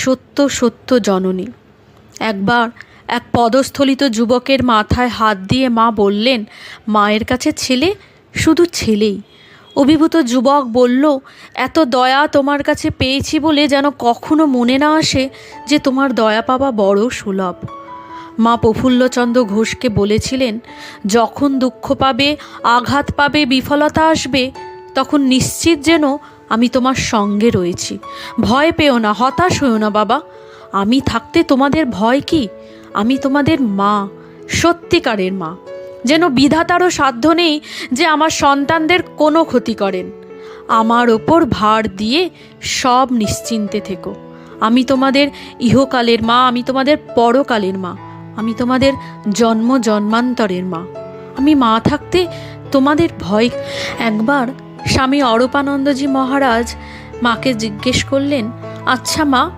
সত্য সত্য জননী। একবার এক পদস্থলিত যুবকের মাথায় হাত দিয়ে মা বললেন, মায়ের কাছে ছেলে শুধু ছেলেই। অভিভূত যুবক বলল, এত দয়া তোমার কাছে পেয়েছি বলে যেন কখনো মনে না আসে যে তোমার দয়া পাওয়া বড় সুলভ। মা প্রফুল্লচন্দ্র ঘোষকে বলেছিলেন, যখন দুঃখ পাবে, আঘাত পাবে, বিফলতা আসবে, তখন নিশ্চিত যেন আমি তোমার সঙ্গে রয়েছি। ভয় পেও না, হতাশ হও না বাবা। আমি থাকতে তোমাদের ভয় কি? আমি তোমাদের মা, সত্যিকারের মা। যেন বিধাতারও সাধ্য নেই যে আমার সন্তানদের কোনো ক্ষতি করেন। আমার ওপর ভার দিয়ে সব নিশ্চিন্তে থেকো। আমি তোমাদের ইহকালের মা, আমি তোমাদের পরকালের মা, আমি তোমাদের জন্ম জন্মান্তরের মা। আমি মা থাকতে তোমাদের ভয়। একবার স্বামী অরূপানন্দজি মহারাজ মাকে জিজ্ঞেস করলেন, আচ্ছা মা,